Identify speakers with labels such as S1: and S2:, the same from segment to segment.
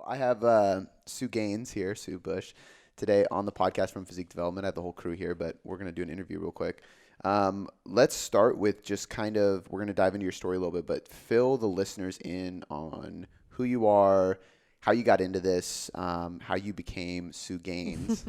S1: I have Sue Gaines here, Sue Bush, today on the podcast from Physique Development. I have the whole crew here, but we're going to do an interview real quick. Let's start with just kind of, we're going to dive into your story a little bit, but fill the listeners in on who you are, how you got into this, how you became Sue Gaines,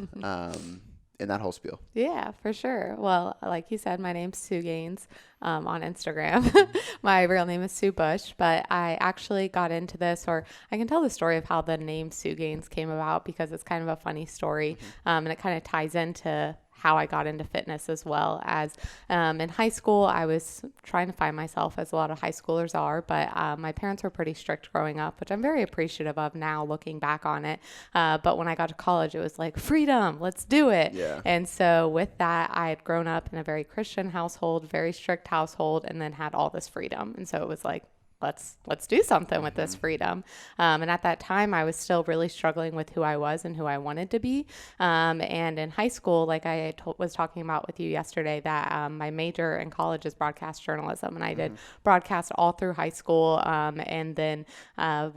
S1: and that whole spiel.
S2: Yeah, for sure. Well, like you said, my name's Sue Gaines on Instagram. My real name is Sue Bush, but I actually got into this, or I can tell the story of how the name Sue Gaines came about because it's kind of a funny story, and it kind of ties into how I got into fitness as well. As in high school, I was trying to find myself, as a lot of high schoolers are, but my parents were pretty strict growing up, which I'm very appreciative of now looking back on it. But when I got to college, it was like, freedom, let's do it.
S1: Yeah.
S2: And so with that, I had grown up in a very Christian household, very strict household, and then had all this freedom. And so it was like, let's do something with this freedom. And at that time, I was still really struggling with who I was and who I wanted to be. And in high school, like I was talking about with you yesterday, that my major in college is broadcast journalism. And I did broadcast all through high school. And then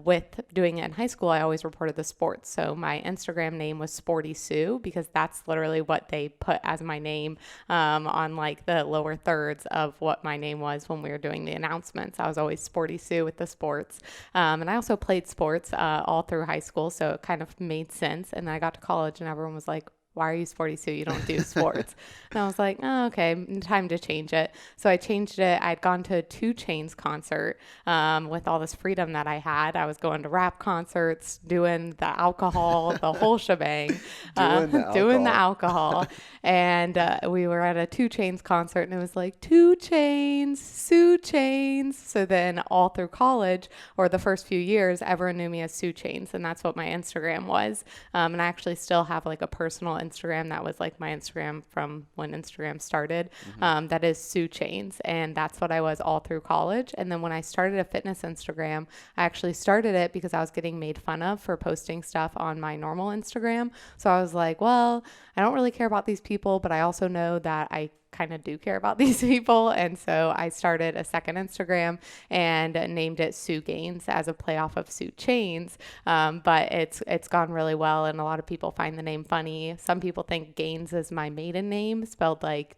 S2: with doing it in high school, I always reported the sports. So my Instagram name was Sporty Sue because that's literally what they put as my name on like the lower thirds of what my name was when we were doing the announcements. I was always Sporty Sue with the sports. And I also played sports all through high school, so it kind of made sense. And then I got to college and everyone was like, why are you Sporty Sue? You don't do sports. And I was like, oh, okay, time to change it. So I changed it. I'd gone to a 2 Chainz concert with all this freedom that I had. I was going to rap concerts, doing the alcohol, the whole shebang, doing the alcohol. And we were at a 2 Chainz concert and it was like 2 Chainz, Sue Chainz. So then all through college or the first few years, everyone knew me as Sue Chainz. And that's what my Instagram was. And I actually still have like a personal Instagram that was like my Instagram from when Instagram started. That is Sue Chainz, and that's what I was all through college. And then when I started a fitness Instagram, I actually started it because I was getting made fun of for posting stuff on my normal Instagram. So I was like, well, I don't really care about these people, but I also know that I kind of do care about these people. And so I started a second Instagram and named it Sue Gaines as a play off of Sue Chainz. But it's gone really well. And a lot of people find the name funny. Some people think Gaines is my maiden name, spelled like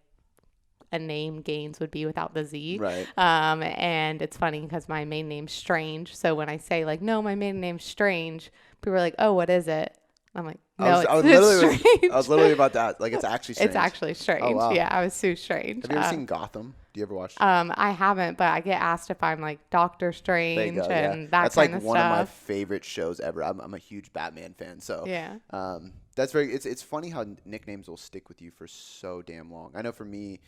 S2: a name Gaines would be without the Z.
S1: Right.
S2: And it's funny because my maiden name's Strange. So when I say like, no, my maiden name's Strange, people are like, oh, what is it? I'm like, no, it's Strange.
S1: I was literally about that. Like, it's actually Strange.
S2: It's actually Strange.
S1: Oh, wow.
S2: Yeah, I was Sue Strange.
S1: Have you ever seen Gotham? Do you ever watch?
S2: I haven't, but I get asked if I'm like Doctor Strange and that
S1: That's
S2: kind
S1: like
S2: of
S1: one of my
S2: stuff.
S1: favorite shows ever. I'm a huge Batman fan, so
S2: Yeah.
S1: that's very. It's funny how nicknames will stick with you for so damn long. I know for me,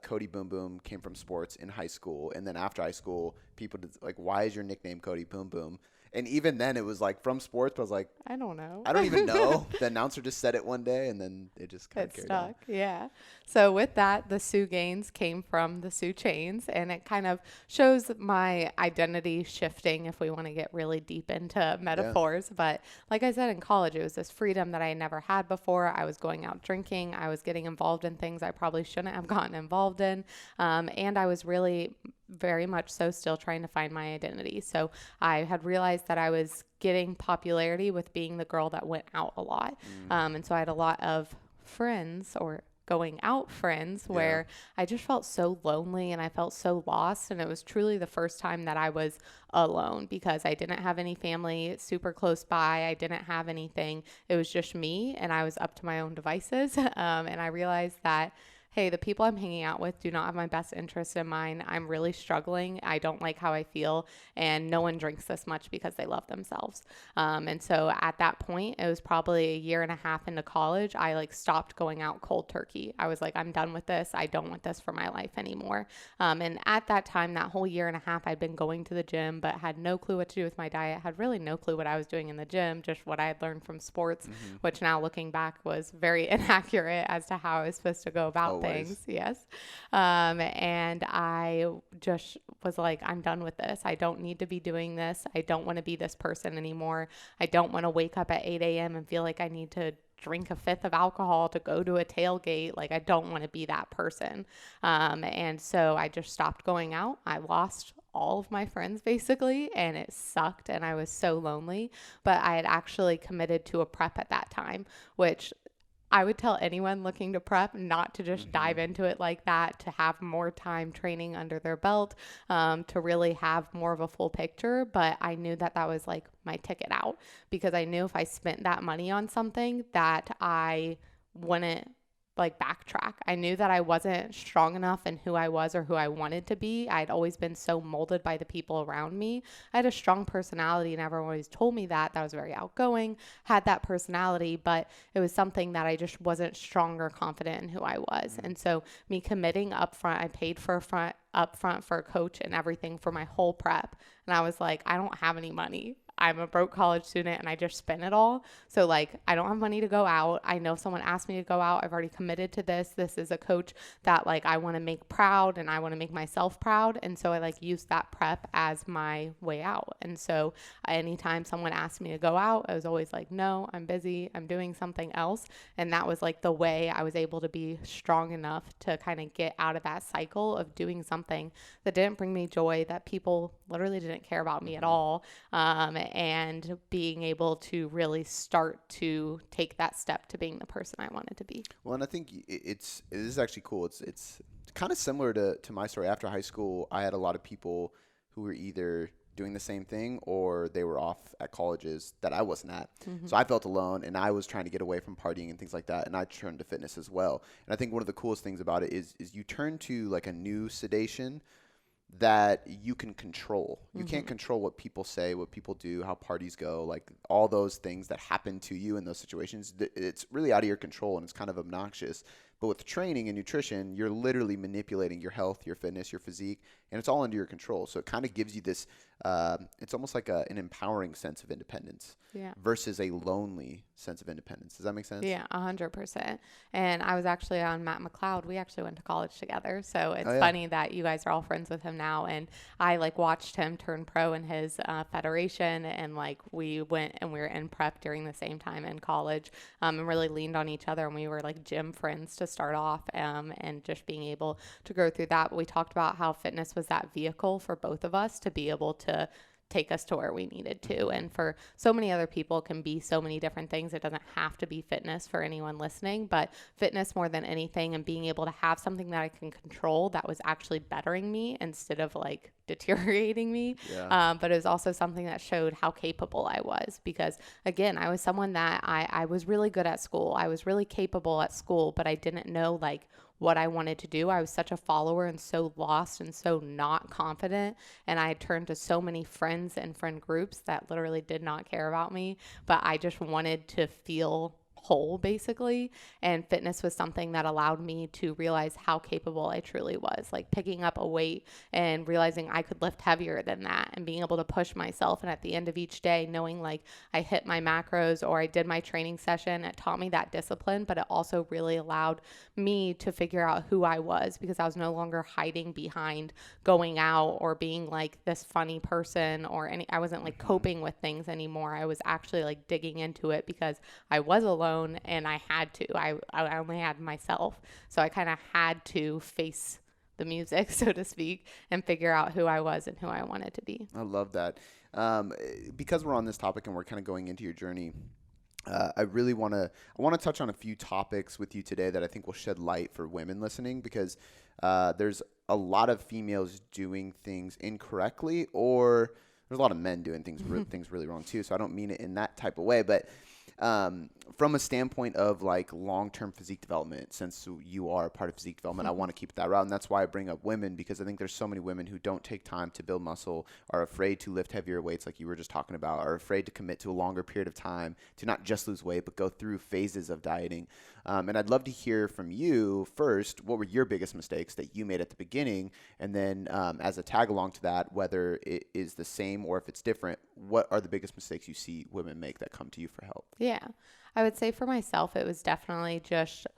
S1: Cody Boom Boom came from sports in high school, and then after high school, people did, like, why is your nickname Cody Boom Boom? And even then, it was like from sports. But I was like,
S2: I don't know.
S1: I don't even know. The announcer just said it one day, and then it just kind of carried on.
S2: Stuck. Yeah. So with that, the Sue Gaines came from the Sue Chainz, and it kind of shows my identity shifting if we want to get really deep into metaphors. Yeah. But like I said, in college, it was this freedom that I never had before. I was going out drinking. I was getting involved in things I probably shouldn't have gotten involved in. And I was really very much so still trying to find my identity. So I had realized that I was getting popularity with being the girl that went out a lot. And so I had a lot of friends or going out friends where I just felt so lonely and I felt so lost. And it was truly the first time that I was alone because I didn't have any family super close by. I didn't have anything. It was just me and I was up to my own devices. And I realized that, hey, the people I'm hanging out with do not have my best interest in mind. I'm really struggling. I don't like how I feel. And no one drinks this much because they love themselves. And so at that point, it was probably a year and a half into college, I like stopped going out cold turkey. I was like, I'm done with this. I don't want this for my life anymore. And at that time, that whole year and a half, I'd been going to the gym, but had no clue what to do with my diet, had really no clue what I was doing in the gym, just what I had learned from sports, which now looking back was very inaccurate as to how I was supposed to go about things. Yes. And I just was like, I'm done with this. I don't need to be doing this. I don't want to be this person anymore. I don't want to wake up at 8 a.m. and feel like I need to drink a fifth of alcohol to go to a tailgate. Like, I don't want to be that person. And so I just stopped going out. I lost all of my friends basically, and it sucked and I was so lonely. But I had actually committed to a prep at that time, which I would tell anyone looking to prep not to just dive into it like that, to have more time training under their belt, to really have more of a full picture. But I knew that that was like my ticket out, because I knew if I spent that money on something that I wouldn't like backtrack. I knew that I wasn't strong enough in who I was or who I wanted to be. I'd always been so molded by the people around me. I had a strong personality and everyone always told me that I was very outgoing, had that personality, but it was something that I just wasn't strong or confident in who I was. And so me committing upfront, I paid for upfront for a coach and everything for my whole prep. And I was like, I don't have any money. I'm a broke college student and I just spent it all. So like, I don't have money to go out. I know if someone asked me to go out, I've already committed to this. This is a coach that like I want to make proud and I want to make myself proud. And so I like used that prep as my way out. And so anytime someone asked me to go out, I was always like, no, I'm busy. I'm doing something else. And that was like the way I was able to be strong enough to kind of get out of that cycle of doing something that didn't bring me joy, that people literally didn't care about me at all. And being able to really start to take that step to being the person I wanted to be.
S1: Well, and I think it is actually cool. It's kind of similar to my story. After high school, I had a lot of people who were either doing the same thing or they were off at colleges that I wasn't at. So I felt alone and I was trying to get away from partying and things like that. And I turned to fitness as well. And I think one of the coolest things about it is you turn to like a new sedation that you can control. You can't control what people say, what people do, how parties go, like all those things that happen to you in those situations. It's really out of your control and it's kind of obnoxious. But with training and nutrition, you're literally manipulating your health, your fitness, your physique, and it's all under your control. So it kind of gives you this, it's almost like an empowering sense of independence versus a lonely sense of independence. Does that make sense?
S2: Yeah, 100%. And I was actually on Matt McLeod. We actually went to college together. So it's funny that you guys are all friends with him now. And I like watched him turn pro in his federation. And like we went and we were in prep during the same time in college, and really leaned on each other. And we were like gym friends to start off, and just being able to go through that. But we talked about how fitness was that vehicle for both of us to be able to take us to where we needed to. And for so many other people, it can be so many different things. It doesn't have to be fitness for anyone listening, but fitness more than anything, and being able to have something that I can control that was actually bettering me instead of like deteriorating me. But it was also something that showed how capable I was, because again, I was someone that I was really good at school. I was really capable at school, but I didn't know like what I wanted to do. I was such a follower and so lost and so not confident. And I had turned to so many friends and friend groups that literally did not care about me, but I just wanted to feel whole basically. And fitness was something that allowed me to realize how capable I truly was, like picking up a weight and realizing I could lift heavier than that and being able to push myself. And at the end of each day, knowing like I hit my macros or I did my training session, it taught me that discipline, but it also really allowed me to figure out who I was, because I was no longer hiding behind going out or being like this funny person or I wasn't like coping with things anymore. I was actually like digging into it because I was alone. And I had to. I only had myself. So I kind of had to face the music, so to speak, and figure out who I was and who I wanted to be.
S1: I love that. Because we're on this topic and we're kind of going into your journey, I want to touch on a few topics with you today that I think will shed light for women listening, because there's a lot of females doing things incorrectly, or there's a lot of men doing things really wrong too. So I don't mean it in that type of way, but from a standpoint of like long-term physique development, since you are a part of physique development, I want to keep that route. And that's why I bring up women, because I think there's so many women who don't take time to build muscle, are afraid to lift heavier weights like you were just talking about, are afraid to commit to a longer period of time to not just lose weight, but go through phases of dieting. And I'd love to hear from you first, what were your biggest mistakes that you made at the beginning? And then as a tag along to that, whether it is the same or if it's different, what are the biggest mistakes you see women make that come to you for help?
S2: Yeah, I would say for myself, it was definitely just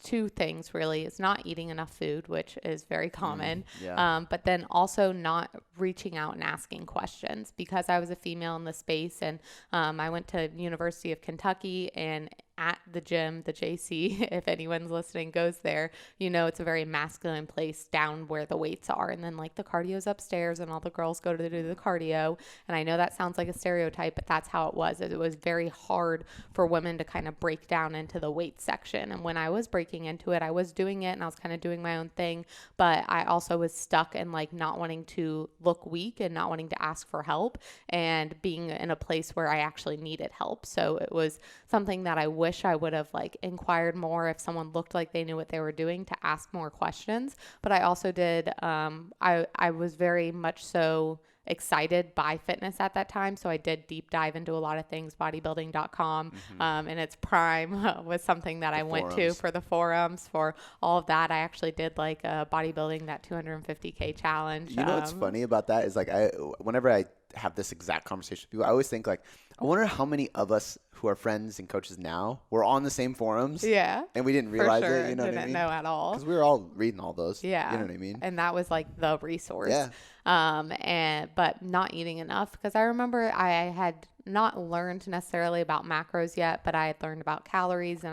S2: two things really. It's not eating enough food, which is very common, but then also not reaching out and asking questions, because I was a female in the space, and I went to University of Kentucky, and at the gym, the JC, if anyone's listening goes there, you know, it's a very masculine place down where the weights are. And then like the cardio's upstairs and all the girls go to do the cardio. And I know that sounds like a stereotype, but that's how it was. It was very hard for women to kind of break down into the weight section. And when I was breaking into it, I was doing it and I was kind of doing my own thing, but I also was stuck in like not wanting to look weak and not wanting to ask for help and being in a place where I actually needed help. So it was something that I wish I would have like inquired more if someone looked like they knew what they were doing, to ask more questions. But I also did, I was very much so excited by fitness at that time. So I did deep dive into a lot of things. Bodybuilding.com in its prime was something that I went to for the forums, for all of that. I actually did like a bodybuilding, that 250K challenge.
S1: You know what's funny about that is like whenever I have this exact conversation with people, I always think like, I wonder how many of us who are friends and coaches now were on the same forums.
S2: Yeah.
S1: And we didn't realize
S2: for sure.
S1: it. You know what I mean?
S2: Didn't know at all.
S1: Because we were all reading all those.
S2: Yeah.
S1: You know what I mean?
S2: And that was like the resource.
S1: Yeah.
S2: But not eating enough, because I remember I had not learned necessarily about macros yet, but I had learned about calories, and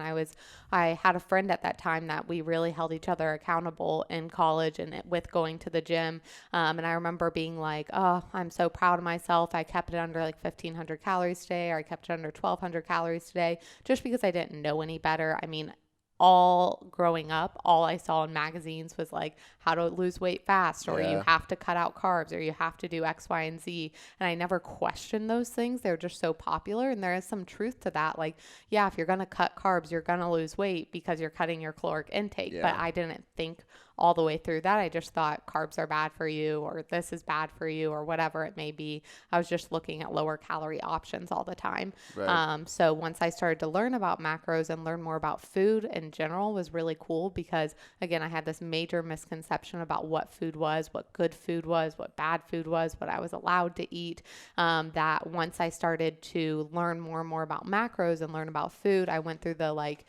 S2: I had a friend at that time that we really held each other accountable in college and with going to the gym. And I remember being like, oh, I'm so proud of myself. I kept it under like 1,500 calories today, or I kept it under 1,200 calories today, just because I didn't know any better. I mean, all growing up, all I saw in magazines was like how to lose weight fast, or you have to cut out carbs, or you have to do X, Y, and Z. And I never questioned those things. They're just so popular. And there is some truth to that. Like, yeah, if you're going to cut carbs, you're going to lose weight because you're cutting your caloric intake. But I didn't think all the way through that. I just thought carbs are bad for you, or this is bad for you, or whatever it may be. I was just looking at lower calorie options all the time. Right. So once I started to learn about macros and learn more about food in general was really cool, because again, I had this major misconception about what food was, what good food was, what bad food was, what I was allowed to eat. That once I started to learn more and more about macros and learn about food, I went through the like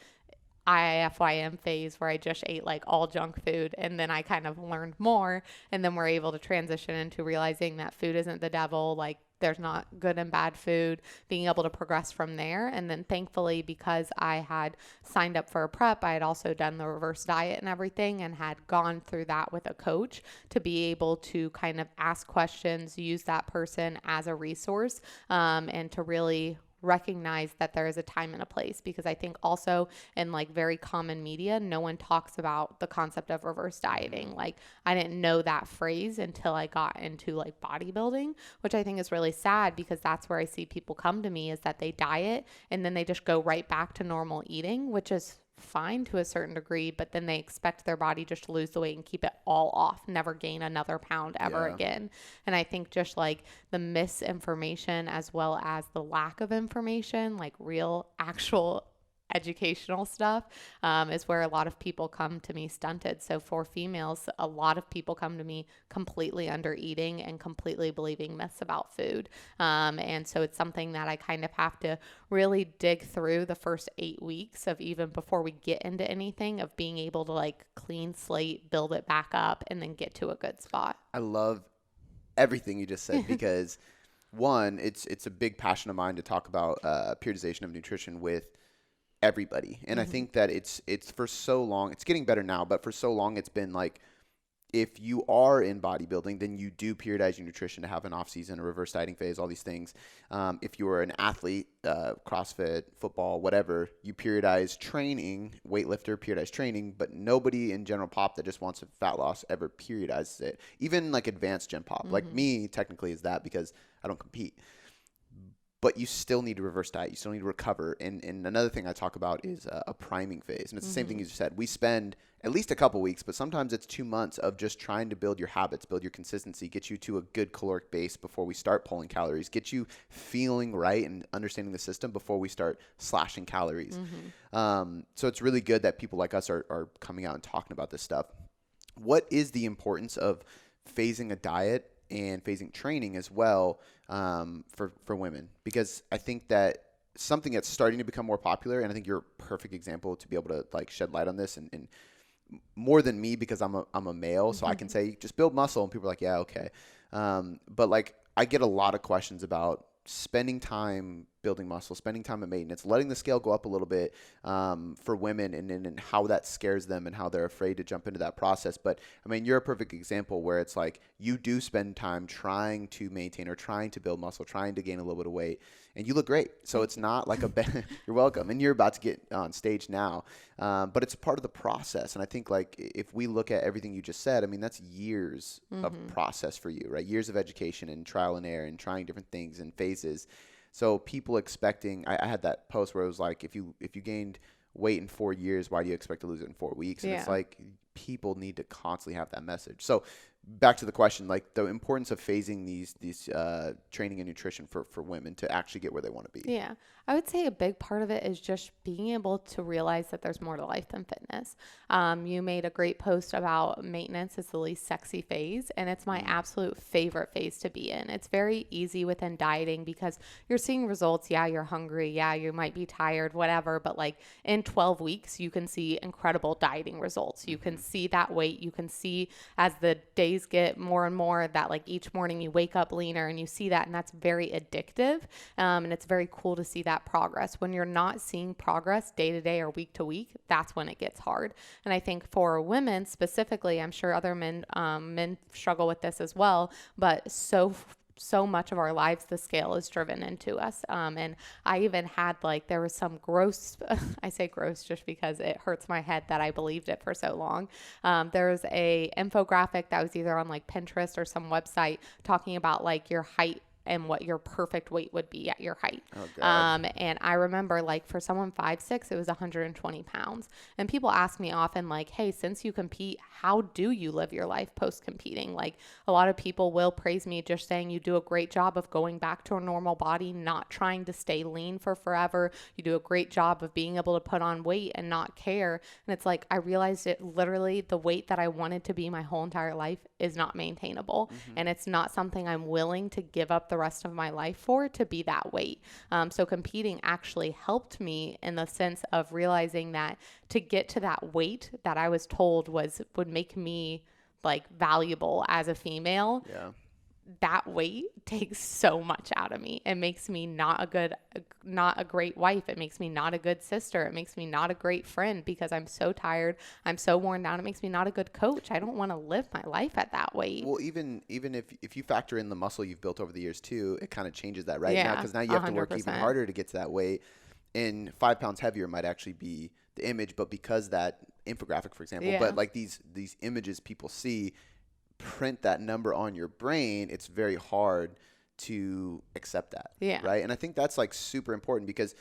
S2: IFYM phase where I just ate like all junk food, and then I kind of learned more, and then we're able to transition into realizing that food isn't the devil. Like, there's not good and bad food, being able to progress from there. And then thankfully, because I had signed up for a prep, I had also done the reverse diet and everything, and had gone through that with a coach to be able to kind of ask questions, use that person as a resource, and to really recognize that there is a time and a place. Because I think also in like very common media, no one talks about the concept of reverse dieting. Like, I didn't know that phrase until I got into like bodybuilding, which I think is really sad, because that's where I see people come to me, is that they diet and then they just go right back to normal eating, which is fine to a certain degree, but then they expect their body just to lose the weight and keep it all off, never gain another pound ever again. And I think just like the misinformation as well as the lack of information, like real actual educational stuff, is where a lot of people come to me stunted. So for females, a lot of people come to me completely under eating and completely believing myths about food. And so it's something that I kind of have to really dig through the first 8 weeks of, even before we get into anything, of being able to like clean slate, build it back up, and then get to a good spot.
S1: I love everything you just said, because one, it's a big passion of mine to talk about periodization of nutrition with everybody. And I think that it's for so long, it's getting better now, but for so long it's been like, if you are in bodybuilding, then you do periodize your nutrition to have an off season, a reverse dieting phase, all these things. If you are an athlete, CrossFit, football, whatever, you periodize training, weightlifter, periodize training, but nobody in general pop that just wants a fat loss ever periodizes it. Even like advanced gen pop, like me technically is that, because I don't compete. But you still need to reverse diet. You still need to recover. And another thing I talk about is a priming phase. And it's the same thing you just said. We spend at least a couple weeks, but sometimes it's 2 months of just trying to build your habits, build your consistency, get you to a good caloric base before we start pulling calories, get you feeling right and understanding the system before we start slashing calories. So it's really good that people like us are coming out and talking about this stuff. What is the importance of phasing a diet and phasing training as well for women? Because I think that something that's starting to become more popular, and I think you're a perfect example to be able to like shed light on this, and more than me, because I'm a male, so I can say just build muscle, and people are like, yeah, okay. But like, I get a lot of questions about spending time building muscle, spending time at maintenance, letting the scale go up a little bit for women, and how that scares them and how they're afraid to jump into that process. But I mean, you're a perfect example where it's like you do spend time trying to maintain or trying to build muscle, trying to gain a little bit of weight, and you look great. So it's not like you're welcome. And you're about to get on stage now. But it's part of the process. And I think like if we look at everything you just said, I mean, that's years of process for you, right? Years of education and trial and error and trying different things and phases. So people expecting, I had that post where it was like, if you gained weight in 4 years, why do you expect to lose it in 4 weeks? And it's like, people need to constantly have that message. So back to the question, like the importance of phasing these training and nutrition for women to actually get where they want to be.
S2: Yeah. I would say a big part of it is just being able to realize that there's more to life than fitness. You made a great post about maintenance is the least sexy phase, and it's my absolute favorite phase to be in. It's very easy within dieting because you're seeing results. Yeah, you're hungry. Yeah, you might be tired, whatever. But like in 12 weeks, you can see incredible dieting results. You can see that weight. You can see as the days get more and more that like each morning you wake up leaner and you see that, and that's very addictive. And it's very cool to see that progress. When you're not seeing progress day to day or week to week, that's when it gets hard. And I think for women specifically, I'm sure other men struggle with this as well, but so much of our lives, the scale is driven into us. And I even had like, there was some gross, I say gross just because it hurts my head that I believed it for so long. There's a infographic that was either on like Pinterest or some website talking about like your height and what your perfect weight would be at your height.
S1: Oh, God.
S2: And I remember like for someone 5'6", it was 120 pounds. And people ask me often like, hey, since you compete, how do you live your life post competing? Like a lot of people will praise me just saying you do a great job of going back to a normal body, not trying to stay lean for forever. You do a great job of being able to put on weight and not care. And it's like, I realized it literally the weight that I wanted to be my whole entire life is not maintainable. And it's not something I'm willing to give up the rest of my life for to be that weight. So competing actually helped me in the sense of realizing that to get to that weight that I was told would make me like valuable as a female.
S1: Yeah.
S2: That weight takes so much out of me. It makes me not a great wife. It makes me not a good sister. It makes me not a great friend because I'm so tired. I'm so worn down. It makes me not a good coach. I don't want to live my life at that weight.
S1: Well, even if you factor in the muscle you've built over the years too, it kind of changes that, right?
S2: Yeah,
S1: Because now you have to work
S2: 100%.
S1: even harder to get to that weight. And 5 pounds heavier might actually be the image, but because that infographic, for example, but like these images people see print that number on your brain, it's very hard to accept that.
S2: Yeah.
S1: Right. And I think that's like super important because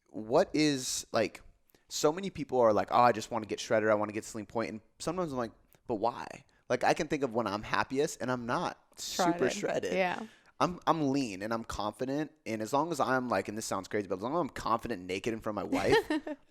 S1: what is like, so many people are like, oh, I just want to get shredded. I want to get slim point. And sometimes I'm like, but why? Like I can think of when I'm happiest and I'm not super shredded.
S2: Yeah.
S1: I'm lean and I'm confident, and as long as I'm like, and this sounds crazy, but as long as I'm confident naked in front of my wife,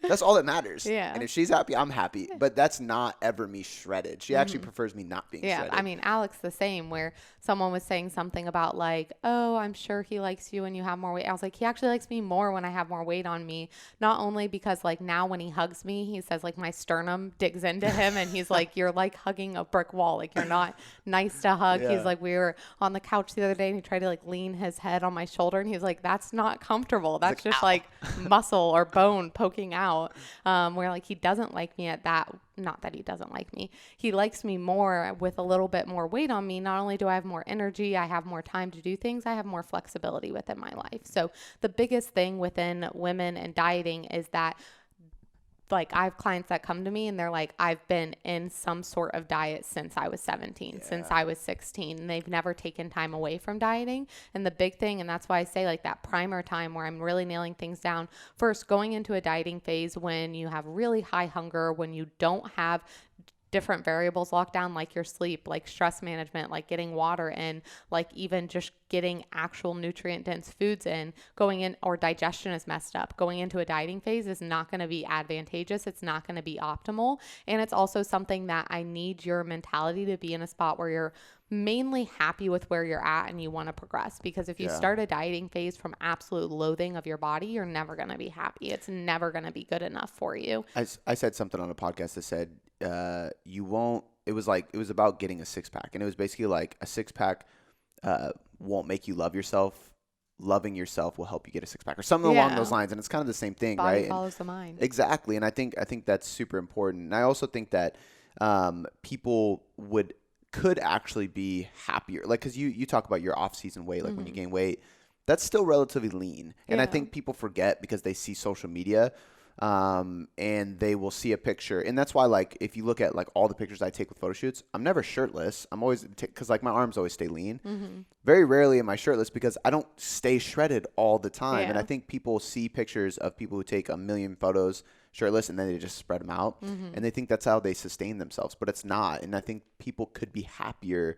S1: that's all that matters.
S2: Yeah.
S1: And if she's happy, I'm happy. But that's not ever me shredded. She actually prefers me not being shredded.
S2: I mean, Alex the same, where someone was saying something about like, oh, I'm sure he likes you when you have more weight. I was like, he actually likes me more when I have more weight on me. Not only because like now when he hugs me, he says like my sternum digs into him and he's like, you're like hugging a brick wall. Like you're not nice to hug.
S1: Yeah.
S2: He's like, we were on the couch the other day and he tried to like lean his head on my shoulder and he was like, that's not comfortable. That's just like muscle or bone poking out. Where like he doesn't like me at that. Not that he doesn't like me. He likes me more with a little bit more weight on me. Not only do I have more energy, I have more time to do things, I have more flexibility within my life. So the biggest thing within women and dieting is that like I have clients that come to me and they're like, I've been in some sort of diet since I was 17, since I was 16, and they've never taken time away from dieting. And the big thing, and that's why I say like that primer time where I'm really nailing things down, first going into a dieting phase when you have really high hunger, when you don't have different variables locked down, like your sleep, like stress management, like getting water in, like even just getting actual nutrient dense foods in, going in, or digestion is messed up. Going into a dieting phase is not going to be advantageous. It's not going to be optimal. And it's also something that I need your mentality to be in a spot where you're mainly happy with where you're at and you want to progress. Because if you start a dieting phase from absolute loathing of your body, you're never going to be happy. It's never going to be good enough for you.
S1: I said something on a podcast that said, you won't, it was about getting a 6-pack, and it was basically like a 6-pack won't make you love yourself loving yourself will help you get a six pack or something along those lines. And it's kind of the same thing,
S2: Body
S1: right?
S2: follows the mind.
S1: Exactly. And I think that's super important. And I also think that people could actually be happier. Like, cause you talk about your off season weight, like when you gain weight, that's still relatively lean. And I think people forget because they see social media, and they will see a picture. And that's why, like, if you look at like all the pictures I take with photo shoots, I'm never shirtless. I'm always, cause like my arms always stay lean. Very rarely am I shirtless because I don't stay shredded all the time. And I think people see pictures of people who take a million photos shirtless and then they just spread them out. And they think that's how they sustain themselves, but it's not. And I think people could be happier,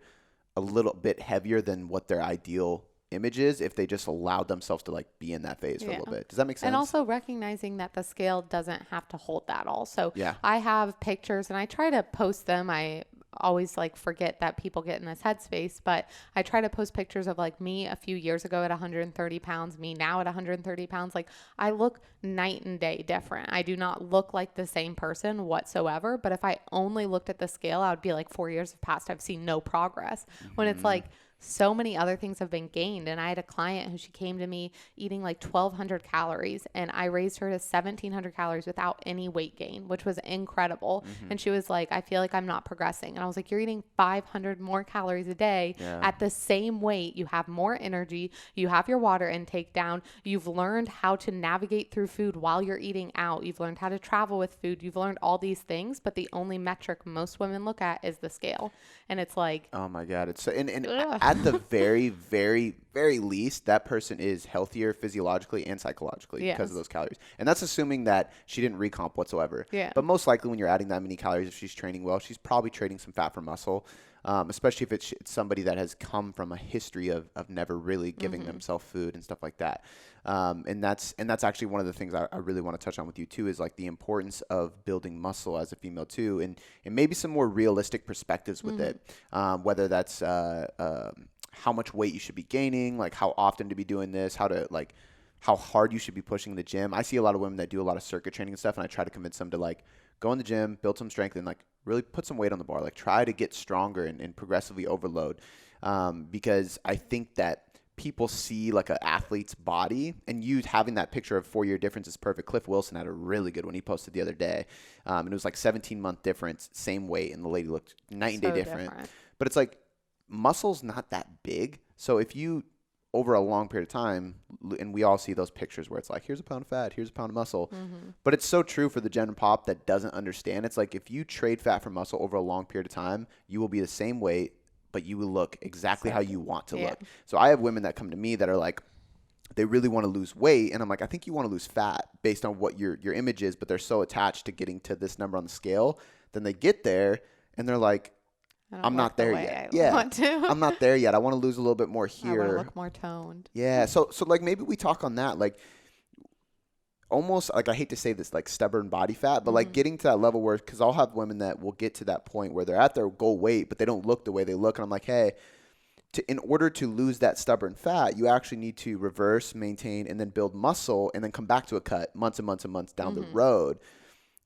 S1: a little bit heavier than what their ideal images if they just allowed themselves to like be in that phase for a little bit. Does that make sense?
S2: And also recognizing that the scale doesn't have to hold that all. So
S1: Yeah.
S2: I have pictures and I try to post them. I always like forget that people get in this headspace, but I try to post pictures of like me a few years ago at 130 pounds, me now at 130 pounds. Like I look night and day different. I do not look like the same person whatsoever. But if I only looked at the scale, I would be like 4 years have passed. I've seen no progress. When it's like, so many other things have been gained. And I had a client who she came to me eating like 1,200 calories and I raised her to 1,700 calories without any weight gain, which was incredible. And she was like, I feel like I'm not progressing. And I was like, you're eating 500 more calories a day at the same weight. You have more energy. You have your water intake down. You've learned how to navigate through food while you're eating out. You've learned how to travel with food. You've learned all these things, but the only metric most women look at is the scale. And it's like,
S1: oh my God. It's so, and at the very, very, very least, that person is healthier physiologically and psychologically because of those calories. And that's assuming that she didn't recomp whatsoever. But most likely when you're adding that many calories, if she's training well, she's probably trading some fat for muscle, especially if it's somebody that has come from a history of never really giving themselves food and stuff like that. And that's actually one of the things I really want to touch on with you too, is like the importance of building muscle as a female too, and maybe some more realistic perspectives with it, whether that's how much weight you should be gaining, like how often to be doing this, how hard you should be pushing the gym. I see a lot of women that do a lot of circuit training and stuff, and I try to convince them to like go in the gym, build some strength, and like really put some weight on the bar, like try to get stronger and progressively overload, because I think that people see like an athlete's body, and you having that picture of 4-year difference is perfect. Cliff Wilson had a really good one he posted the other day, and it was like 17-month difference, same weight, and the lady looked night and day different. But it's like muscle's not that big, so if you over a long period of time, and we all see those pictures where it's like, here's a pound of fat, here's a pound of muscle, but it's so true for the gen pop that doesn't understand. It's like if you trade fat for muscle over a long period of time, you will be the same weight, but you will look exactly how you want to look. So I have women that come to me that are like, they really want to lose weight, and I'm like, I think you want to lose fat based on what your image is, but they're so attached to getting to this number on the scale. Then they get there and they're like, I'm not there yet. I'm not there yet. I want to lose a little bit more here.
S2: I want to look more toned.
S1: Yeah. So like maybe we talk on that, like almost like, I hate to say this, like stubborn body fat, but like getting to that level where, because I'll have women that will get to that point where they're at their goal weight, but they don't look the way they look. And I'm like, hey, in order to lose that stubborn fat, you actually need to reverse, maintain, and then build muscle, and then come back to a cut months and months and months down the road.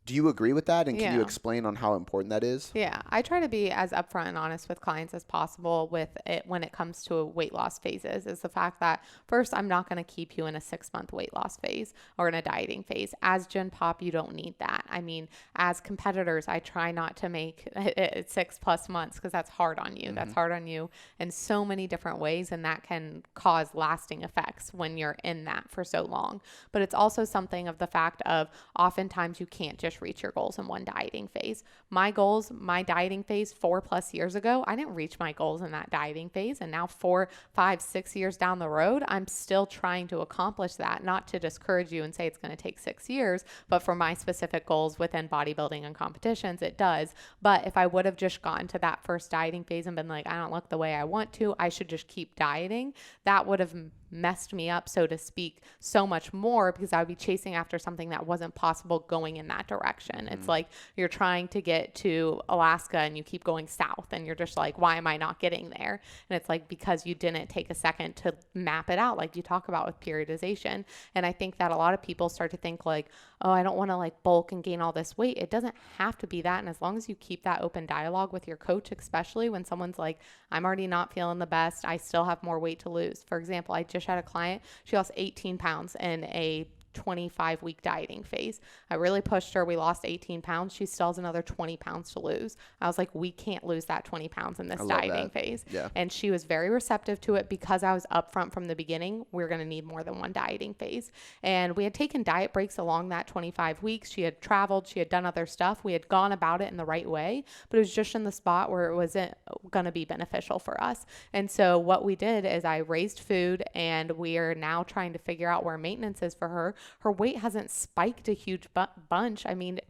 S1: Do you agree with that? And can you explain on how important that is?
S2: Yeah, I try to be as upfront and honest with clients as possible with it when it comes to weight loss phases, is the fact that first, I'm not going to keep you in a 6-month weight loss phase or in a dieting phase. As Gen Pop, you don't need that. I mean, as competitors, I try not to make it 6+ months because that's hard on you. That's hard on you in so many different ways, and that can cause lasting effects when you're in that for so long. But it's also something of the fact of oftentimes you can't just reach your goals in one dieting phase. My goals, my dieting phase 4+ years ago, I didn't reach my goals in that dieting phase. And now 4, 5, 6 years down the road, I'm still trying to accomplish that. Not to discourage you and say it's going to take 6 years, but for my specific goals within bodybuilding and competitions, it does. But if I would have just gotten to that first dieting phase and been like, I don't look the way I want to, I should just keep dieting, that would have messed me up, so to speak, so much more, because I would be chasing after something that wasn't possible going in that direction. It's like you're trying to get to Alaska and you keep going south and you're just like, why am I not getting there? And it's like, because you didn't take a second to map it out, like you talk about with periodization. And I think that a lot of people start to think like, oh, I don't want to like bulk and gain all this weight. It doesn't have to be that. And as long as you keep that open dialogue with your coach, especially when someone's like, I'm already not feeling the best, I still have more weight to lose. For example, I just had a client, she lost 18 pounds in a 25-week dieting phase. I really pushed her. We lost 18 pounds. She still has another 20 pounds to lose. I was like, we can't lose that 20 pounds in this dieting phase.
S1: Yeah.
S2: And she was very receptive to it because I was upfront from the beginning. We're going to need more than one dieting phase. And we had taken diet breaks along that 25 weeks. She had traveled. She had done other stuff. We had gone about it in the right way, but it was just in the spot where it wasn't going to be beneficial for us. And so what we did is I raised food, and we are now trying to figure out where maintenance is for her. Her weight hasn't spiked a huge bunch. I mean,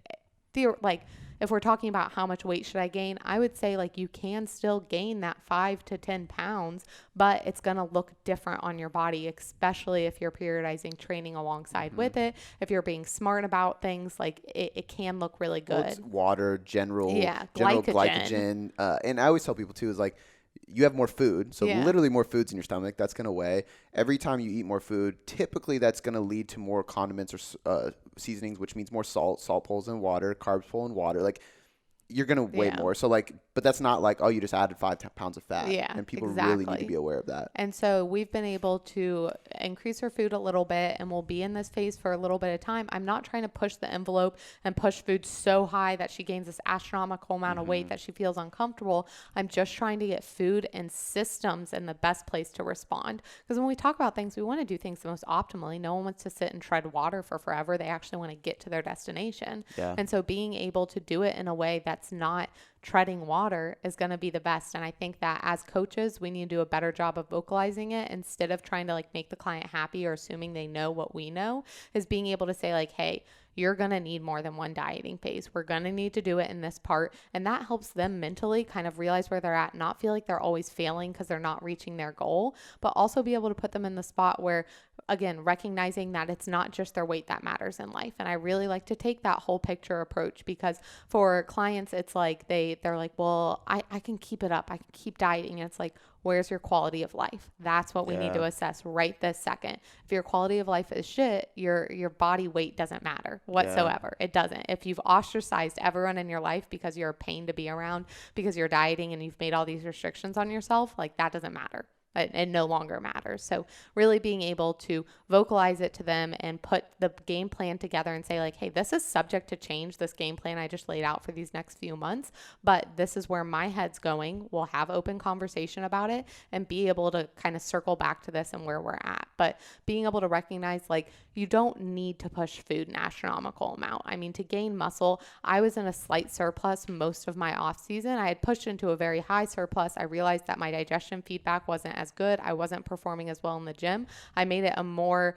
S2: if we're talking about how much weight should I gain, I would say like you can still gain that 5 to 10 pounds, but it's going to look different on your body, especially if you're periodizing training alongside with it. If you're being smart about things, like it can look really good.
S1: Well, it's water, general
S2: glycogen.
S1: glycogen. And I always tell people too, is like, you have more food. So literally more food's in your stomach. That's going to weigh. Every time you eat more food, typically that's going to lead to more condiments or seasonings, which means more salt. Salt pulls in water. Carbs pull in water. Like, you're going to weigh more. So like, but that's not like, oh, you just added 5 pounds of fat.
S2: Yeah,
S1: and people really need to be aware of that.
S2: And so we've been able to increase her food a little bit, and we'll be in this phase for a little bit of time. I'm not trying to push the envelope and push food so high that she gains this astronomical amount of weight that she feels uncomfortable. I'm just trying to get food and systems in the best place to respond. Because when we talk about things, we want to do things the most optimally. No one wants to sit and tread water for forever. They actually want to get to their destination.
S1: Yeah.
S2: And so being able to do it in a way that's not treading water is going to be the best. And I think that as coaches, we need to do a better job of vocalizing it instead of trying to like make the client happy or assuming they know what we know, is being able to say like, hey, you're going to need more than one dieting phase. We're going to need to do it in this part. And that helps them mentally kind of realize where they're at, not feel like they're always failing because they're not reaching their goal, but also be able to put them in the spot where, again, recognizing that it's not just their weight that matters in life. And I really like to take that whole picture approach, because for clients, it's like they're like, well, I can keep it up. I can keep dieting. And it's like, where's your quality of life? That's what we need to assess right this second. If your quality of life is shit, your body weight doesn't matter whatsoever. It doesn't. If you've ostracized everyone in your life because you're a pain to be around, because you're dieting and you've made all these restrictions on yourself, like that doesn't matter. It no longer matters. So really being able to vocalize it to them and put the game plan together and say like, hey, this is subject to change, this game plan I just laid out for these next few months, but this is where my head's going. We'll have open conversation about it and be able to kind of circle back to this and where we're at. But being able to recognize like, you don't need to push food an astronomical amount. I mean, to gain muscle, I was in a slight surplus most of my off season. I had pushed into a very high surplus. I realized that my digestion feedback wasn't as good. I wasn't performing as well in the gym. I made it a more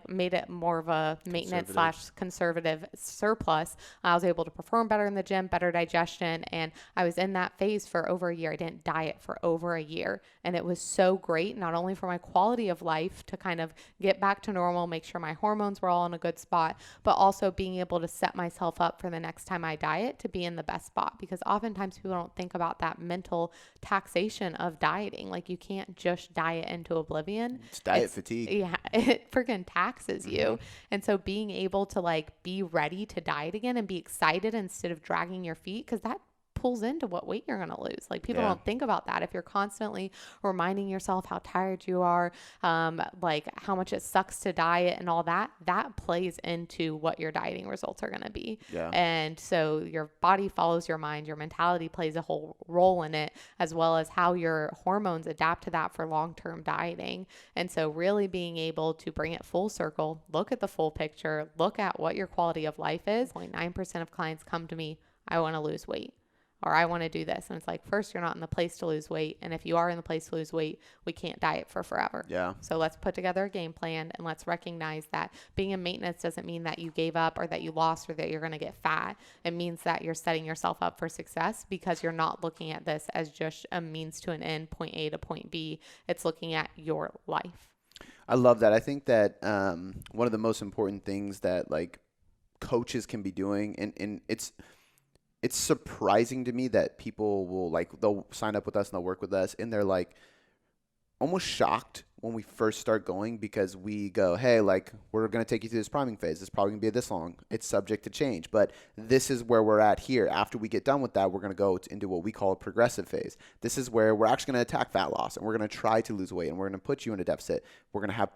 S2: made it more of a maintenance / conservative surplus. I was able to perform better in the gym, better digestion. And I was in that phase for over a year. I didn't diet for over a year. And it was so great, not only for my quality of life to kind of get back to normal, make sure my hormones were all in a good spot, but also being able to set myself up for the next time I diet to be in the best spot. Because oftentimes people don't think about that mental taxation of dieting. Like, you can't just diet into oblivion.
S1: It's diet fatigue.
S2: Yeah, it freaking taxes you. And so being able to like be ready to diet again and be excited instead of dragging your feet, because that pulls into what weight you're going to lose. Like, people don't think about that. If you're constantly reminding yourself how tired you are, like how much it sucks to diet and all that, that plays into what your dieting results are going to be. Yeah. And so your body follows your mind, your mentality plays a whole role in it, as well as how your hormones adapt to that for long-term dieting. And so really being able to bring it full circle, look at the full picture, look at what your quality of life is. 0.9% of clients come to me, I want to lose weight, or I want to do this. And it's like, first, you're not in the place to lose weight. And if you are in the place to lose weight, we can't diet for forever. Yeah. So let's put together a game plan, and let's recognize that being in maintenance doesn't mean that you gave up or that you lost or that you're going to get fat. It means that you're setting yourself up for success, because you're not looking at this as just a means to an end, point A to point B. It's looking at your life.
S1: I love that. I think that one of the most important things that like coaches can be doing, and it's surprising to me that people will like, they'll sign up with us and they'll work with us, and they're like, almost shocked when we first start going because we go, hey, like we're going to take you through this priming phase. It's probably going to be this long. It's subject to change, but this is where we're at here. After we get done with that, we're going to go into what we call a progressive phase. This is where we're actually going to attack fat loss and we're going to try to lose weight and we're going to put you in a deficit. We're going to have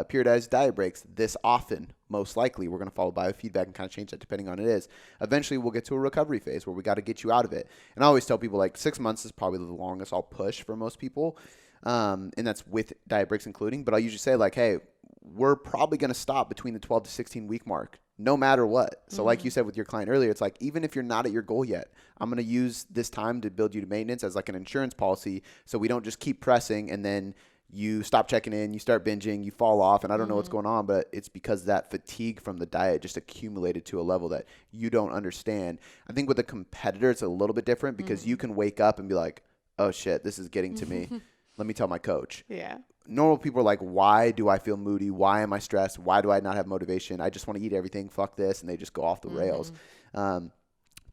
S1: periodized diet breaks this often. Most likely, we're going to follow biofeedback and kind of change that depending on it is. Eventually, we'll get to a recovery phase where we got to get you out of it. And I always tell people like 6 months is probably the longest I'll push for most people. And that's with diet breaks including, but I usually say like, hey, we're probably going to stop between the 12 to 16 week mark, no matter what. So like you said with your client earlier, it's like, even if you're not at your goal yet, I'm going to use this time to build you to maintenance as like an insurance policy. So we don't just keep pressing and then you stop checking in, you start binging, you fall off, and I don't know what's going on, but it's because that fatigue from the diet just accumulated to a level that you don't understand. I think with a competitor, it's a little bit different because you can wake up and be like, oh shit, this is getting to me. Let me tell my coach.
S2: Yeah.
S1: Normal people are like, why do I feel moody? Why am I stressed? Why do I not have motivation? I just want to eat everything. Fuck this. And they just go off the rails.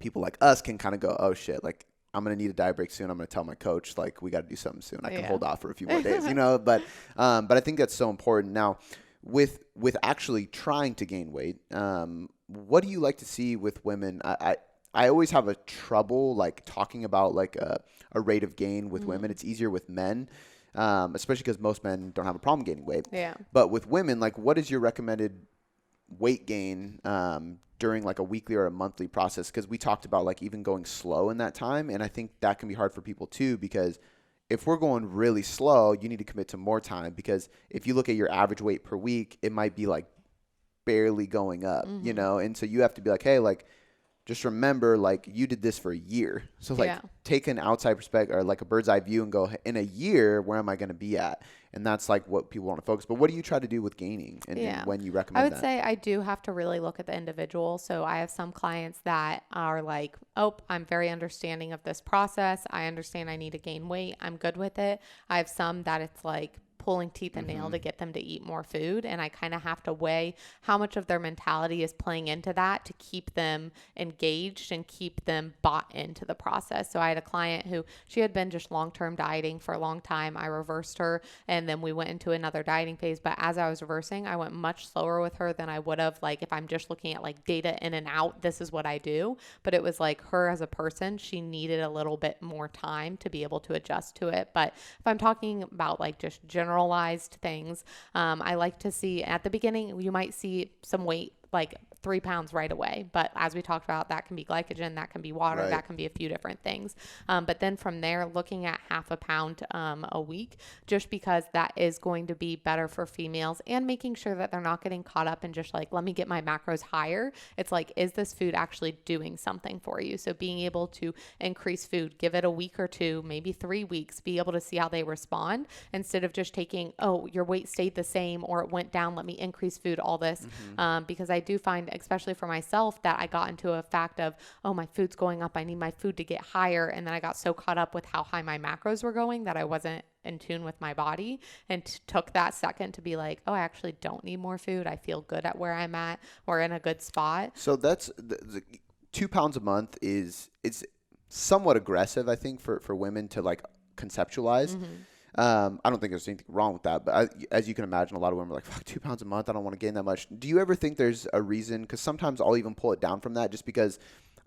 S1: People like us can kind of go, oh shit, like I'm going to need a diet break soon. I'm going to tell my coach, like, we got to do something soon. I can hold off for a few more days, you know, but I think that's so important. Now with actually trying to gain weight, what do you like to see with women? I always have a trouble like talking about like a rate of gain with women. It's easier with men, especially because most men don't have a problem gaining weight.
S2: Yeah.
S1: But with women, like what is your recommended weight gain during like a weekly or a monthly process? Because we talked about like even going slow in that time. And I think that can be hard for people too, because if we're going really slow, you need to commit to more time, because if you look at your average weight per week, it might be like barely going up, you know? And so you have to be like, hey, like, just remember, like, you did this for a year. So, like, take an outside perspective or, like, a bird's eye view and go, in a year, where am I going to be at? And that's, like, what people want to focus. But what do you try to do with gaining and when you recommend that?
S2: I would say I do have to really look at the individual. So I have some clients that are like, oh, I'm very understanding of this process. I understand I need to gain weight. I'm good with it. I have some that it's like pulling teeth and nail to get them to eat more food. And I kind of have to weigh how much of their mentality is playing into that to keep them engaged and keep them bought into the process. So I had a client who she had been just long-term dieting for a long time. I reversed her and then we went into another dieting phase. But as I was reversing, I went much slower with her than I would have. Like if I'm just looking at like data in and out, this is what I do. But it was like her as a person, she needed a little bit more time to be able to adjust to it. But if I'm talking about like just generalized things, I like to see at the beginning, you might see some weight, like 3 pounds right away. But as we talked about, that can be glycogen, that can be water, that can be a few different things. But then from there, looking at half a pound a week, just because that is going to be better for females, and making sure that they're not getting caught up in just like, let me get my macros higher. It's like, is this food actually doing something for you? So being able to increase food, give it a week or two, maybe 3 weeks, be able to see how they respond instead of just taking, oh, your weight stayed the same or it went down, let me increase food, all this. Because I do find, especially for myself, that I got into a fact of, oh, my food's going up, I need my food to get higher. And then I got so caught up with how high my macros were going that I wasn't in tune with my body, and took that second to be like, oh, I actually don't need more food. I feel good at where I'm at. We're in a good spot.
S1: So that's the 2 pounds a month it's somewhat aggressive, I think, for women to like conceptualize. I don't think there's anything wrong with that, but as you can imagine, a lot of women are like, fuck, 2 pounds a month, I don't want to gain that much. Do you ever think there's a reason? Because sometimes I'll even pull it down from that, just because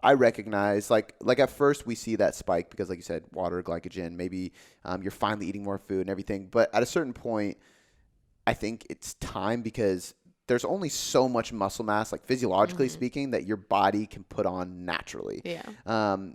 S1: I recognize, like at first we see that spike because, like you said, water, glycogen, maybe you're finally eating more food and everything. But at a certain point, I think it's time, because there's only so much muscle mass, like physiologically speaking, that your body can put on naturally.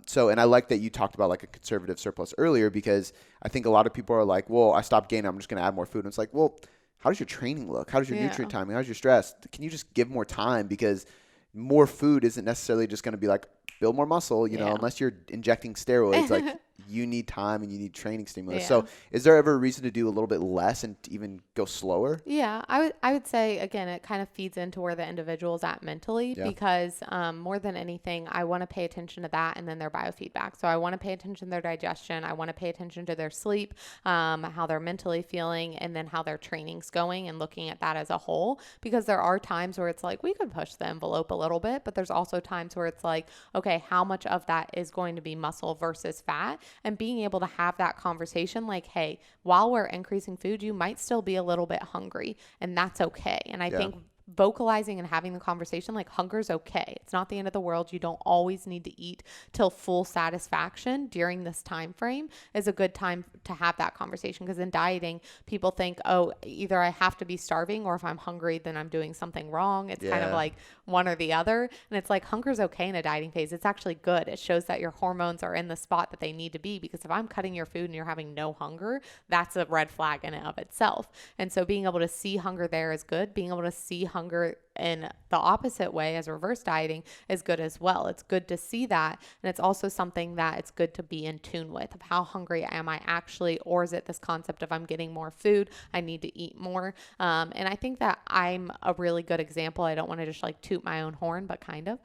S1: So, and I like that you talked about like a conservative surplus earlier, because I think a lot of people are like, well, I stopped gaining, I'm just going to add more food. And it's like, well, how does your training look? How does your nutrient timing? How's your stress? Can you just give more time? Because more food isn't necessarily just going to be like build more muscle, you know, unless you're injecting steroids. Like you need time and you need training stimulus. So is there ever a reason to do a little bit less and even go slower?
S2: Yeah, I would say, again, it kind of feeds into where the individual is at mentally, because more than anything, I want to pay attention to that and then their biofeedback. So I want to pay attention to their digestion. I want to pay attention to their sleep, how they're mentally feeling, and then how their training's going, and looking at that as a whole, because there are times where it's like we could push the envelope a little bit, but there's also times where it's like, okay, how much of that is going to be muscle versus fat? and being able to have that conversation like, hey, while we're increasing food, you might still be a little bit hungry, and that's okay. And I think vocalizing and having the conversation like hunger's okay. It's not the end of the world. You don't always need to eat till full satisfaction during this time frame is a good time to have that conversation, because in dieting, people think, oh, either I have to be starving, or if I'm hungry, then I'm doing something wrong. It's kind of like one or the other. And it's like hunger's okay in a dieting phase. It's actually good. It shows that your hormones are in the spot that they need to be, because if I'm cutting your food and you're having no hunger, that's a red flag in and of itself. And so being able to see hunger there is good. Being able to see hunger in the opposite way as reverse dieting is good as well. It's good to see that. And it's also something that it's good to be in tune with, of how hungry am I actually, or is it this concept of I'm getting more food, I need to eat more. And I think that I'm a really good example. I don't want to just like toot my own horn, but kind of,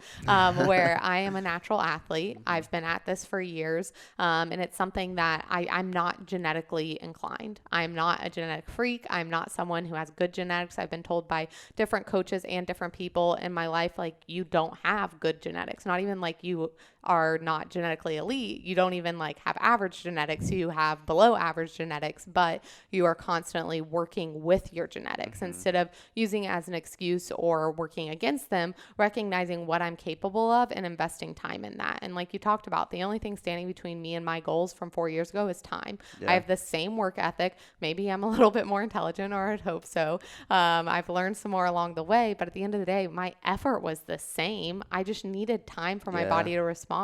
S2: where I am a natural athlete. I've been at this for years. And it's something that I'm not genetically inclined. I'm not a genetic freak. I'm not someone who has good genetics. I've been told by different coaches and different people in my life, like, you don't have good genetics. Not even like you are not genetically elite. You don't even like have average genetics. You have below average genetics, but you are constantly working with your genetics instead of using it as an excuse or working against them, recognizing what I'm capable of and investing time in that. And like you talked about, the only thing standing between me and my goals from 4 years ago is time. I have the same work ethic. Maybe I'm a little bit more intelligent, or I'd hope so. I've learned some more along the way, but at the end of the day, my effort was the same. I just needed time for my body to respond.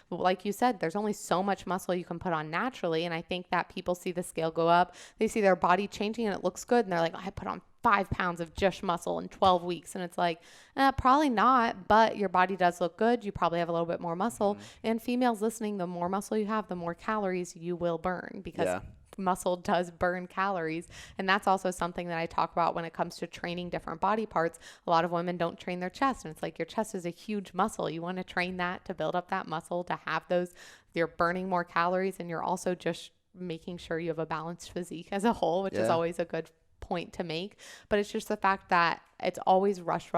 S2: But like you said, there's only so much muscle you can put on naturally. And I think that people see the scale go up, they see their body changing and it looks good. And they're like, I put on 5 pounds of just muscle in 12 weeks. And it's like, probably not, but your body does look good. You probably have a little bit more muscle. And females listening, the more muscle you have, the more calories you will burn, because muscle does burn calories. And that's also something that I talk about when it comes to training different body parts. A lot of women don't train their chest, and it's like, your chest is a huge muscle. You want to train that to build up that muscle, to have those, you're burning more calories, and you're also just making sure you have a balanced physique as a whole, which is always a good point to make. But it's just the fact that it's always rush,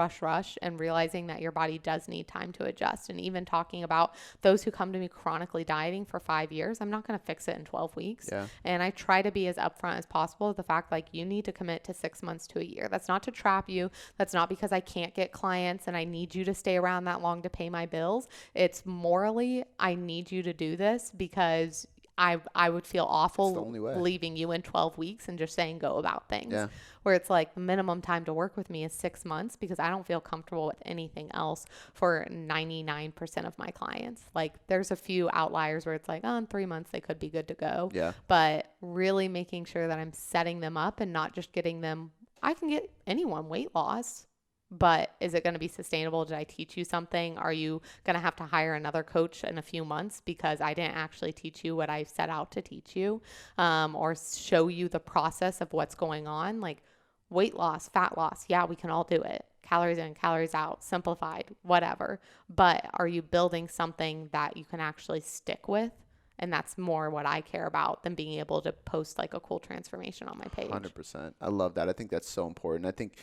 S2: and realizing that your body does need time to adjust. And even talking about those who come to me chronically dieting for 5 years, I'm not going to fix it in 12 weeks. And I try to be as upfront as possible with the fact, like, you need to commit to 6 months to a year. That's not to trap you. That's not because I can't get clients and I need you to stay around that long to pay my bills. It's morally, I need you to do this because I would feel awful leaving you in 12 weeks and just saying go about things. Where it's like the minimum time to work with me is 6 months, because I don't feel comfortable with anything else for 99% of my clients. Like, there's a few outliers where it's like, oh, in 3 months they could be good to go. But really making sure that I'm setting them up and not just getting them, I can get anyone weight loss, but is it going to be sustainable? Did I teach you something? Are you going to have to hire another coach in a few months because I didn't actually teach you what I set out to teach you, or show you the process of what's going on? Like, weight loss, fat loss, yeah, we can all do it. Calories in, calories out, simplified, whatever. But are you building something that you can actually stick with? And that's more what I care about than being able to post like a cool transformation on my page.
S1: 100%. I love that. I think that's so important. I think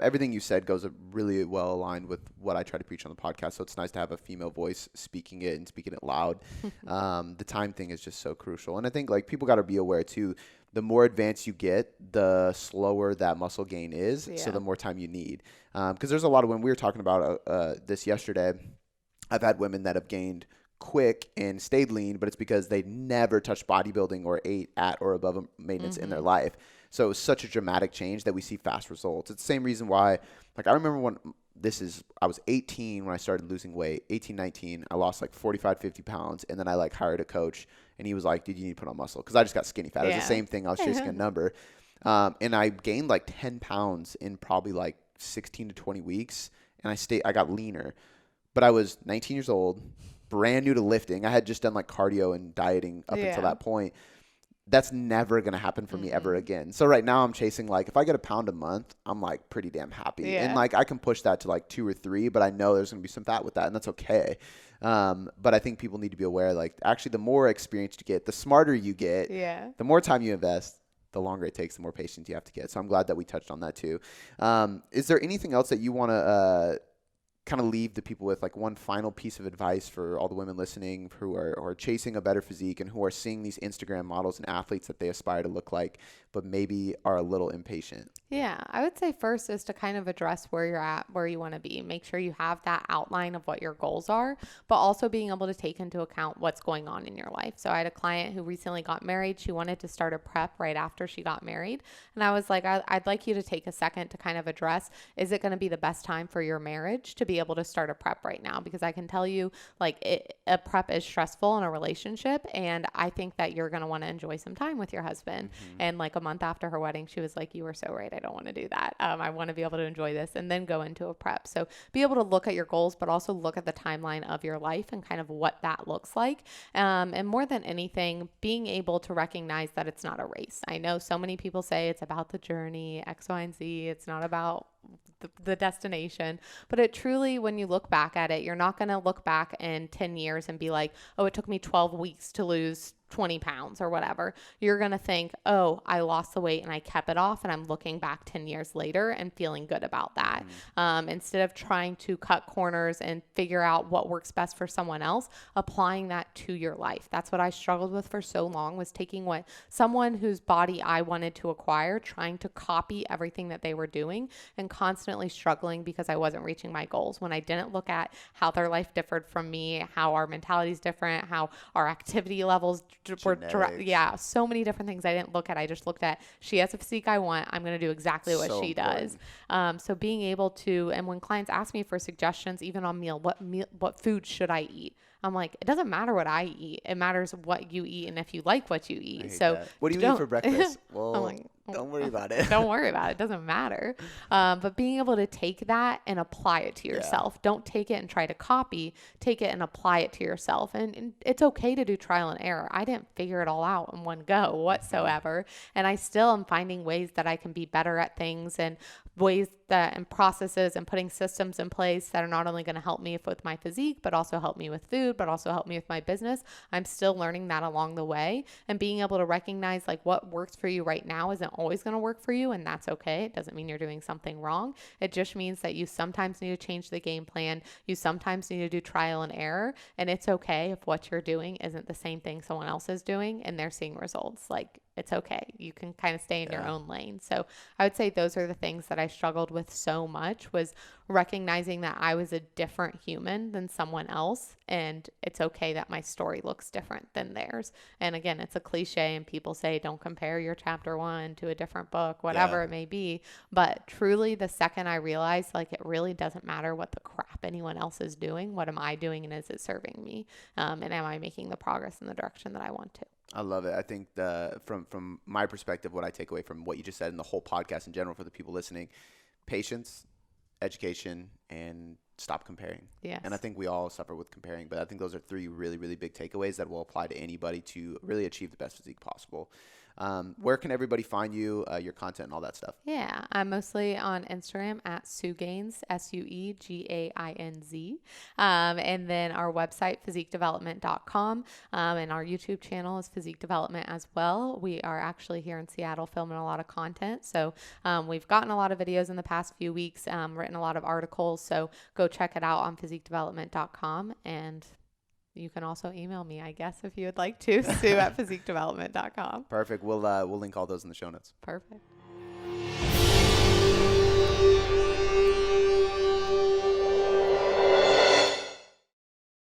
S1: everything you said goes really well aligned with what I try to preach on the podcast. So it's nice to have a female voice speaking it and speaking it loud. The time thing is just so crucial. And I think like people got to be aware too, the more advanced you get, the slower that muscle gain is. So the more time you need. Because there's a lot of women, we were talking about this yesterday. I've had women that have gained quick and stayed lean, but it's because they never touched bodybuilding or ate at or above maintenance in their life. So it was such a dramatic change that we see fast results. It's the same reason why, like, I remember when I was 18 when I started losing weight, 18, 19, I lost like 45, 50 pounds. And then I like hired a coach and he was like, dude, you need to put on muscle. Cause I just got skinny fat. It was the same thing. I was chasing a number. And I gained like 10 pounds in probably like 16 to 20 weeks. And I got leaner, but I was 19 years old, brand new to lifting. I had just done like cardio and dieting up until that point. That's never going to happen for me ever again. So right now I'm chasing, like, if I get a pound a month, I'm like pretty damn happy. And like, I can push that to like 2 or 3, but I know there's going to be some fat with that and that's okay. But I think people need to be aware, like, actually the more experience you get, the smarter you get, the more time you invest, the longer it takes, the more patience you have to get. So I'm glad that we touched on that too. Is there anything else that you want to kind of leave the people with like one final piece of advice for all the women listening who are chasing a better physique and who are seeing these Instagram models and athletes that they aspire to look like, but maybe are a little impatient?
S2: Yeah, I would say first is to kind of address where you're at, where you want to be. Make sure you have that outline of what your goals are, but also being able to take into account what's going on in your life. So I had a client who recently got married. She wanted to start a prep right after she got married. And I was like, I'd like you to take a second to kind of address, is it going to be the best time for your marriage to be able to start a prep right now? Because I can tell you, like, a prep is stressful in a relationship. And I think that you're going to want to enjoy some time with your husband. And like a month after her wedding, she was like, you were so right. I don't want to do that. I want to be able to enjoy this and then go into a prep. So be able to look at your goals, but also look at the timeline of your life and kind of what that looks like. And more than anything, being able to recognize that it's not a race. I know so many people say it's about the journey, X, Y, and Z. It's not about the destination, but it truly, when you look back at it, you're not going to look back in 10 years and be like, oh, it took me 12 weeks to lose 20 pounds or whatever. You're going to think, oh, I lost the weight and I kept it off, and I'm looking back 10 years later and feeling good about that. Instead of trying to cut corners and figure out what works best for someone else, applying that to your life. That's what I struggled with for so long, was taking what someone whose body I wanted to acquire, trying to copy everything that they were doing, and constantly struggling because I wasn't reaching my goals. When I didn't look at how their life differed from me, how our mentality is different, how our activity levels were, so many different things I didn't look at. I just looked at, she has a physique I want, I'm going to do exactly what she does. So being able to, and when clients ask me for suggestions, even on what food should I eat? I'm like, it doesn't matter what I eat. It matters what you eat and if you like what you eat. So
S1: what do you eat for breakfast? Well, like, don't worry about it.
S2: Don't worry about it. It doesn't matter. But being able to take that and apply it to yourself. Don't take it and try to copy. Take it and apply it to yourself. And it's okay to do trial and error. I didn't figure it all out in one go whatsoever. And I still am finding ways that I can be better at things, and ways that, and processes, and putting systems in place that are not only going to help me with my physique, but also help me with food, but also help me with my business. I'm still learning that along the way, and being able to recognize like what works for you right now isn't always going to work for you. And that's okay. It doesn't mean you're doing something wrong. It just means that you sometimes need to change the game plan. You sometimes need to do trial and error. And it's okay if what you're doing isn't the same thing someone else is doing and they're seeing results. Like, it's okay. You can kind of stay in your own lane. So I would say those are the things that I struggled with so much, was recognizing that I was a different human than someone else. And it's okay that my story looks different than theirs. And again, it's a cliche, and people say, don't compare your chapter 1 to a different book, whatever it may be. But truly, the second I realized, like, it really doesn't matter what the crap anyone else is doing. What am I doing, and is it serving me? And am I making the progress in the direction that I want to?
S1: I love it. I think from my perspective, what I take away from what you just said and the whole podcast in general for the people listening, patience, education, and stop comparing.
S2: Yes.
S1: And I think we all suffer with comparing, but I think those are 3 really, really big takeaways that will apply to anybody to really achieve the best physique possible. Where can everybody find you, your content and all that stuff?
S2: Yeah, I'm mostly on Instagram at Suegainz, SUEGAINZ. And then our website, physiquedevelopment.com. And our YouTube channel is Physique Development as well. We are actually here in Seattle filming a lot of content. So we've gotten a lot of videos in the past few weeks, written a lot of articles. So go check it out on physiquedevelopment.com. And you can also email me, I guess, if you would like to, Sue at physiquedevelopment.com.
S1: Perfect. We'll link all those in the show notes.
S2: Perfect.